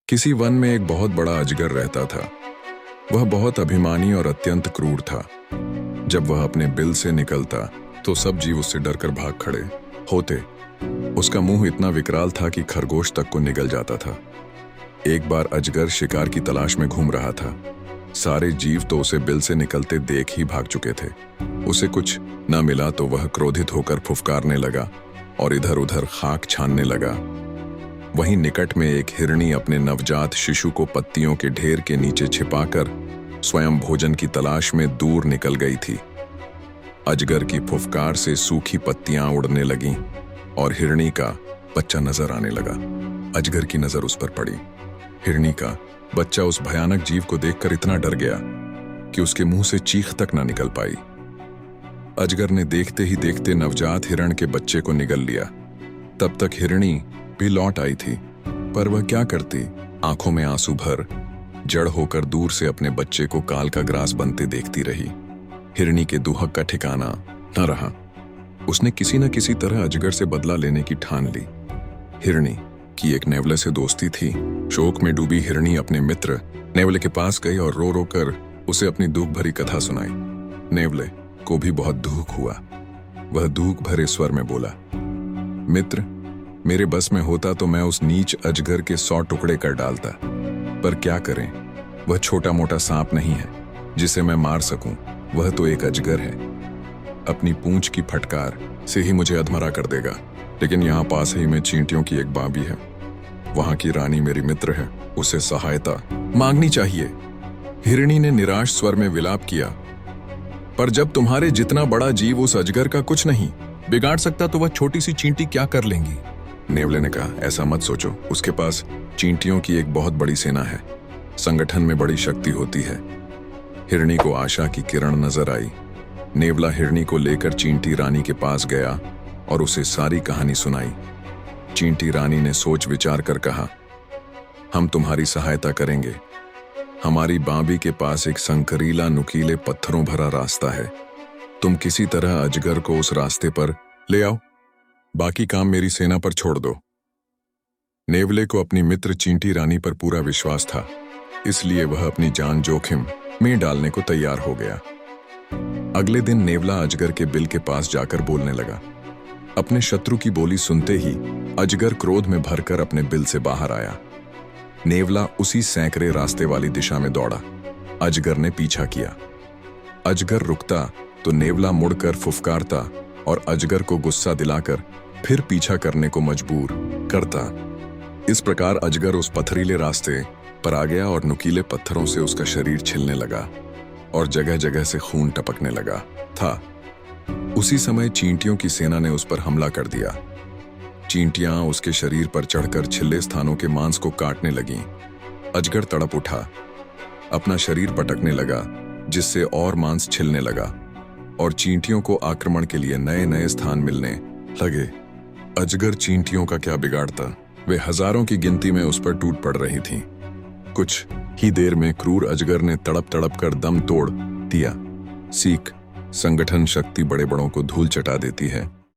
किसी वन में एक बहुत बड़ा अजगर रहता था। वह बहुत अभिमानी और अत्यंत क्रूर था। जब वह अपने बिल से निकलता तो सब जीव उससे डरकर भाग खड़े होते। उसका मुंह इतना विकराल था कि खरगोश तक को निगल जाता था। एक बार अजगर शिकार की तलाश में घूम रहा था। सारे जीव तो उसे बिल से निकलते देख ही भाग चुके थे। उसे कुछ न मिला तो वह क्रोधित होकर फुफकारने लगा और इधर उधर खाक छानने लगा। वहीं निकट में एक हिरनी अपने नवजात शिशु को पत्तियों के ढेर के नीचे छिपाकर स्वयं भोजन की तलाश में दूर निकल गई थी। अजगर की फुफकार से सूखी पत्तियां उड़ने लगीं और हिरनी का बच्चा नजर आने लगा। अजगर की नजर उस पर पड़ी। हिरनी का बच्चा उस भयानक जीव को देखकर इतना डर गया कि उसके मुंह से चीख तक ना निकल पाई। अजगर ने देखते ही देखते नवजात हिरण के बच्चे को निगल लिया। तब तक हिरनी भी लौट आई थी, पर वह क्या करती, आंखों में आंसू भर जड़ होकर दूर से अपने बच्चे को काल का ग्रास बनते देखती रही। हिरनी के दुहक का ठिकाना न रहा। उसने किसी न किसी तरह अजगर से बदला लेने की ठान ली। हिरनी की एक नेवले से दोस्ती थी। शोक में डूबी हिरनी अपने मित्र नेवले के पास गई और रो रो कर उसे अपनी दुख भरी कथा सुनाई। नेवले को भी बहुत दुख हुआ। वह दुख भरे स्वर में बोला, मित्र, मेरे बस में होता तो मैं उस नीच अजगर के 100 टुकड़े कर डालता, पर क्या करें, वह छोटा मोटा सांप नहीं है जिसे मैं मार सकूं। वह तो एक अजगर है। अपनी पूंछ की फटकार से ही मुझे अधमरा कर देगा। लेकिन यहाँ पास ही में चींटियों की एक बाबी है। वहां की रानी मेरी मित्र है, उसे सहायता मांगनी चाहिए। हिरनी ने निराश स्वर में विलाप किया, पर जब तुम्हारे जितना बड़ा जीव उस अजगर का कुछ नहीं बिगाड़ सकता तो वह छोटी सी चींटी क्या कर लेंगी। नेवले ने कहा, ऐसा मत सोचो, उसके पास चींटियों की एक बहुत बड़ी सेना है। संगठन में बड़ी शक्ति होती है। हिरनी को आशा की किरण नजर आई। नेवला हिरनी को लेकर चींटी रानी के पास गया और उसे सारी कहानी सुनाई। चींटी रानी ने सोच विचार कर कहा, हम तुम्हारी सहायता करेंगे। हमारी बाबी के पास एक संकरीला नुकीले पत्थरों भरा रास्ता है। तुम किसी तरह अजगर को उस रास्ते पर ले आओ, बाकी काम मेरी सेना पर छोड़ दो। नेवले को अपनी मित्र चींटी रानी पर पूरा विश्वास था, इसलिए वह अपनी जान जोखिम में डालने को तैयार हो गया। अगले दिन नेवला अजगर के बिल के पास जाकर बोलने लगा। अपने शत्रु की बोली सुनते ही अजगर क्रोध में भरकर अपने बिल से बाहर आया। नेवला उसी सैकड़े रास्ते वाली दिशा में दौड़ा। अजगर ने पीछा किया। अजगर रुकता तो नेवला मुड़कर फुफकारता और अजगर को गुस्सा दिलाकर फिर पीछा करने को मजबूर करता। इस प्रकार अजगर उस पथरीले रास्ते पर आ गया और नुकीले पत्थरों से उसका शरीर छिलने लगा और जगह जगह से खून टपकने लगा था। उसी समय चींटियों की सेना ने उस पर हमला कर दिया। चींटियां उसके शरीर पर चढ़कर छिले स्थानों के मांस को काटने लगीं। अजगर तड़प उठा, अपना शरीर पटकने लगा, जिससे और मांस छिलने लगा और चींटियों को आक्रमण के लिए नए नए स्थान मिलने लगे। अजगर चींटियों का क्या बिगाड़ता, वे हजारों की गिनती में उस पर टूट पड़ रही थीं। कुछ ही देर में क्रूर अजगर ने तड़प तड़प कर दम तोड़ दिया। सीख, संगठन शक्ति बड़े बड़ों को धूल चटा देती है।